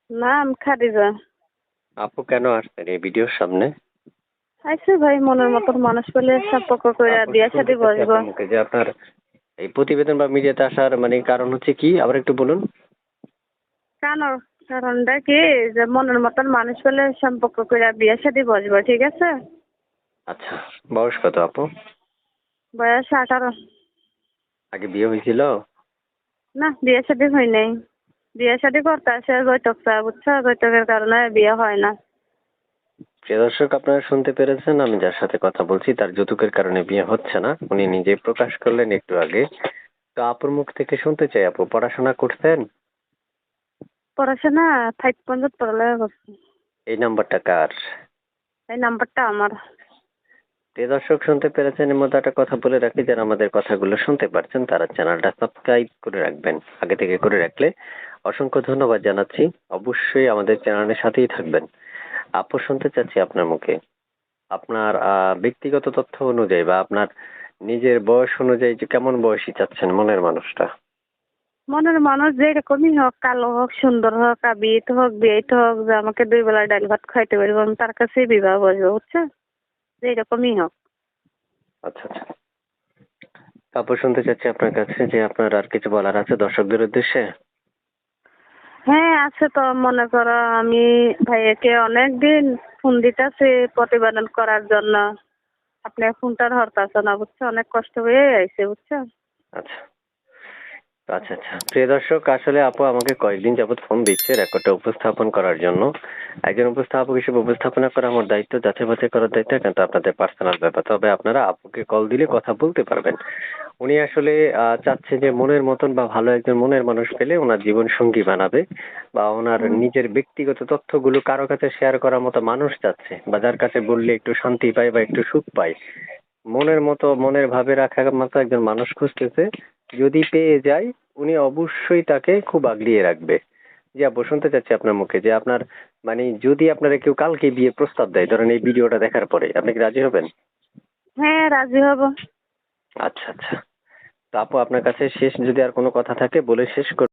না, আমি খাদিজা। আপু কেন আসছেন এই ভিডিওর সামনে? আইসে ভাই, মনের মতন মানুষ পেলে সম্পর্ক করে আপু বিয়ে শুনতে শাদী চাচ্ছি বসবো। আপনার মুখে যে আপনার এই প্রতিবেদন বা মিডিয়াতে আসার কারণ হচ্ছে কি, আবার একটু বলুন। কেন? কারণটা কি, যে মনের মতন মানুষ পেলে সম্পর্ক করে বিয়ে শাদী বসবো, ঠিক আছে? আচ্ছা, বয়স কত আপু? বয়স 18। আগে বিয়ে হয়েছিল? না, বিয়ে শাদী হয় নাই। বিয়ে শাদী করতে আসে যৌতুক চায়, বুঝছো? যৌতুকের কারণে বিয়ে হয় না। প্রিয় দর্শক, আপনারা শুনতে পেরেছেন, আমি যার সাথে কথা বলছি তার যৌতুকের কারণে বিয়ে হচ্ছে না, উনি নিজেই প্রকাশ করলেন একটু আগে। তো আপুর মুখ থেকে শুনতে চাই, আপু পড়াশোনা করতেন? পড়াশোনা 5 পর্যন্ত পড়ালেখা করছি। এই নাম্বারটা কার? এই নাম্বারটা আমার। প্রিয় দর্শক, শুনতে পেরেছেন। এর মধ্যে একটা কথা বলে রাখি, যারা আমাদের কথাগুলো শুনতে পারছেন তারা চ্যানেলটা সাবস্ক্রাইব করে রাখবেন, আগে থেকে করে রাখলে অসংখ্য ধন্যবাদ জানাচ্ছি। অবশ্যই আমাদের চ্যানেলের সাথেই থাকবেন। আপু শুনতে চাচ্ছি আপনার মুখে, আপনার ব্যক্তিগত তথ্য অনুযায়ী বা আপনার নিজের বয়স অনুযায়ী যে কেমন বয়সী চাচ্ছেন মনের মানুষটা? মনের মানুষ যেরকমই হোক, কালো হোক, সুন্দর হোক, আবিত হোক, বিয়েত হোক, যে আমাকে 2 বেলা ডাল ভাত খাইতে পারবো, আমি তার কাছেই বিবাহ বসবো, বুঝছো? যেরকমই হোক। আচ্ছা আচ্ছা। আপু শুনতে চাচ্ছি আপনার কাছে যে আপনার আর কিছু বলার আছে দর্শকদের উদ্দেশ্যে? হ্যাঁ, আছে তো। মনে করো, আমি ভাইয়াকে অনেকদিন ফোন দিতেছি প্রতিবেদন করার জন্য। আপনি ফোনটা ধরতেছে না, বুঝছো? অনেক কষ্ট হয়ে আইছে, বুঝছো? আচ্ছা আচ্ছা আচ্ছা। প্রিয় দর্শক, আসলে আপু আমাকে কয়েকদিন যাবত ফোন দিচ্ছে রেকর্ডটা উপস্থাপন করার জন্য। একজন উপস্থাপক হিসেবে উপস্থাপনা করা আমার দায়িত্ব, যাচাই বাছাই করার দায়িত্ব, কিন্তু আপনাদের পার্সোনাল ব্যাপার। তবে আপনারা আপুকে কল দিলে কথা বলতে পারবেন। উনি আসলে চাচ্ছে যে মনের মতন বা ভালো একজন মনের মানুষ পেলে ওনার জীবন সঙ্গী বানাবে, বা ওনার হুম। নিজের ব্যক্তিগত তথ্যগুলো কারো কাছে শেয়ার করার মতো মানুষ চাচ্ছে, বা যার কাছে বললে একটু শান্তি পায় বা একটু সুখ পায়। মনের মতো মনের ভাবে রাখার মতো একজন মানুষ খুঁজতেছে। যদি পেয়ে যায়, উনি অবশ্যই তাকে খুব আগলিয়ে রাখবে। জি আপু, শুনতে চাচ্ছি আপনার মুখে যে আপনার যদি আপনারা কেউ কালকে বিয়ে প্রস্তাব দেয়, ধরেন এই ভিডিওটা দেখার পরে, আপনি কি রাজি হবেন? হ্যাঁ, রাজি হব। আচ্ছা আচ্ছা। তো আপু আপনার কাছে শেষ যদি আর কোনো কথা থাকে বলে শেষ